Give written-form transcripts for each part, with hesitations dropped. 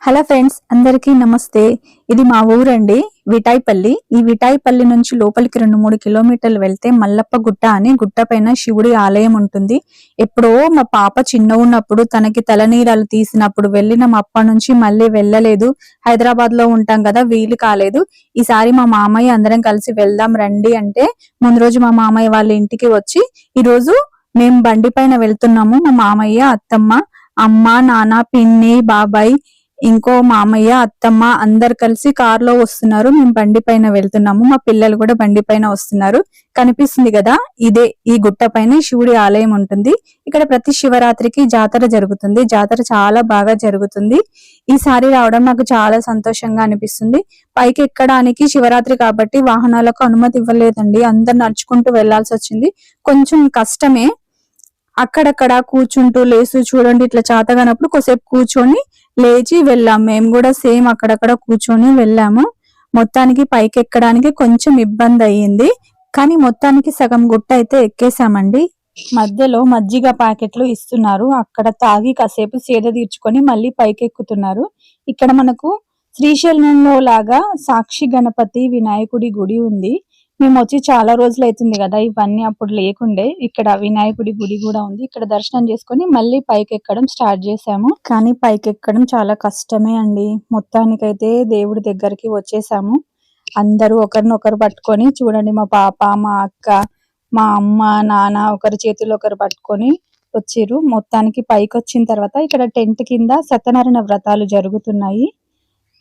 Hello friends, అందరికీ నమస్తే. ఇది మా ఊరండి, విటాయిపల్లి. ఈ విటాయిపల్లి నుంచి లోపలికి 2-3 కిలోమీటర్లు వెళ్తే మల్లప్ప గుట్ట అని గుట్ట పైన శివుడి ఆలయం ఉంటుంది. ఎప్పుడో మా పాప చిన్న ఉన్నప్పుడు తనకి తలనీరాలు తీసినప్పుడు వెళ్ళిన అప్పటి నుంచి మళ్ళీ వెళ్ళలేదు. హైదరాబాద్ లో ఉంటాం కదా, వీలు కాలేదు. ఈసారి మా మామయ్య అందరం కలిసి వెళ్దాం రండి అంటే ముందు రోజు మా మామయ్య వాళ్ళ ఇంటికి వచ్చి ఈ రోజు మేము బండి పైన వెళ్తున్నాము. మా మామయ్య, అత్తమ్మ, అమ్మ, నాన్న, పిన్ని, బాబాయ్, ఇంకో మామయ్య, అత్తమ్మ అందరు కలిసి కార్ లో వస్తున్నారు. మేము బండి పైన వెళ్తున్నాము. మా పిల్లలు కూడా బండి పైన వస్తున్నారు. కనిపిస్తుంది కదా, ఇదే ఈ గుట్ట పైన శివుడి ఆలయం ఉంటుంది. ఇక్కడ ప్రతి శివరాత్రికి జాతర జరుగుతుంది. జాతర చాలా బాగా జరుగుతుంది. ఈసారి రావడం నాకు చాలా సంతోషంగా అనిపిస్తుంది. పైకి ఎక్కడానికి శివరాత్రి కాబట్టి వాహనాలకు అనుమతి ఇవ్వలేదండి. అందరు నడుచుకుంటూ వెళ్లాల్సి వచ్చింది. కొంచెం కష్టమే. అక్కడక్కడ కూర్చుంటూ లేసు చూడండి, ఇట్లా చేతగానప్పుడు కొద్దిసేపు కూర్చొని లేచి వెళ్ళాము. మేము కూడా సేమ్ అక్కడక్కడ కూర్చొని వెళ్ళాము. మొత్తానికి పైకి ఎక్కడానికి కొంచెం ఇబ్బంది అయ్యింది, కానీ మొత్తానికి సగం గుట్ట అయితే ఎక్కేసామండి. మధ్యలో మజ్జిగ ప్యాకెట్లు ఇస్తున్నారు. అక్కడ తాగి కాసేపు సేద తీర్చుకొని మళ్ళీ పైకి ఎక్కుతున్నారు. ఇక్కడ మనకు శ్రీశైలంలో లాగా సాక్షి గణపతి వినాయకుడి గుడి ఉంది. మేము వచ్చి చాలా రోజులు అవుతుంది కదా, ఇవన్నీ అప్పుడు లేకుండే. ఇక్కడ వినాయకుడి గుడి కూడా ఉంది. ఇక్కడ దర్శనం చేసుకొని మళ్ళీ పైకి ఎక్కడం స్టార్ట్ చేసాము. కానీ పైకి ఎక్కడం చాలా కష్టమే అండి. మొత్తానికైతే దేవుడి దగ్గరికి వచ్చేసాము. అందరూ ఒకరినొకరు పట్టుకొని చూడండి, మా పాప, మా అక్క, మా అమ్మ, నాన్న ఒకరి చేతులు ఒకరు పట్టుకొని వచ్చిర్రు. మొత్తానికి పైకి వచ్చిన తర్వాత ఇక్కడ టెంట్ కింద సత్యనారాయణ వ్రతాలు జరుగుతున్నాయి.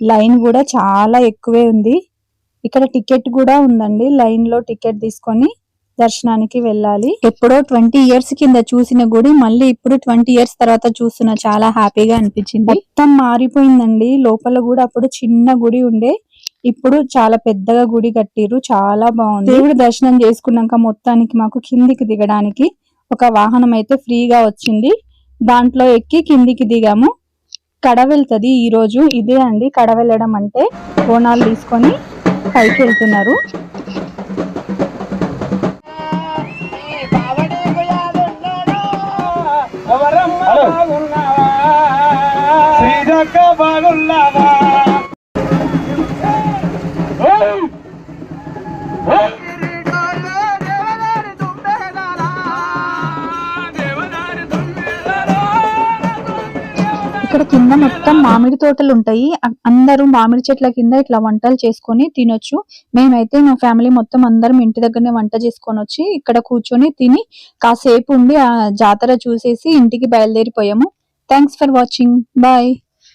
లైన్ కూడా చాలా ఎక్కువే ఉంది. ఇక్కడ టికెట్ కూడా ఉందండి. లైన్ లో టికెట్ తీసుకొని దర్శనానికి వెళ్ళాలి. ఎప్పుడో 20 ఇయర్స్ కింద చూసిన గుడి మళ్ళీ ఇప్పుడు 20 ఇయర్స్ తర్వాత చూస్తున్నా. చాలా హ్యాపీగా అనిపించింది. మొత్తం మారిపోయిందండి. లోపల కూడా అప్పుడు చిన్న గుడి ఉండే, ఇప్పుడు చాలా పెద్దగా గుడి కట్టిరు. చాలా బాగుంది. దేవుడి దర్శనం చేసుకున్నాక మొత్తానికి మాకు కిందికి దిగడానికి ఒక వాహనం అయితే ఫ్రీగా వచ్చింది. దాంట్లో ఎక్కి కిందికి దిగాము. కడ వెళ్తుంది ఈ రోజు. ఇదే అండి కడ వెళ్ళడం అంటే. బోనాలు తీసుకొని పైకి వెళ్తున్నారు. ఇక్కడ కింద మొత్తం మామిడి తోటలు ఉంటాయి. అందరూ మామిడి చెట్ల కింద ఇట్లా వంటలు చేసుకొని తినొచ్చు. మేమైతే మా ఫ్యామిలీ మొత్తం అందరం ఇంటి దగ్గరనే వంట చేసుకొని వచ్చి ఇక్కడ కూర్చొని తిని కాసేపు ఉండి ఆ జాతర చూసేసి ఇంటికి బయలుదేరిపోయాము. Thanks for watching. బాయ్.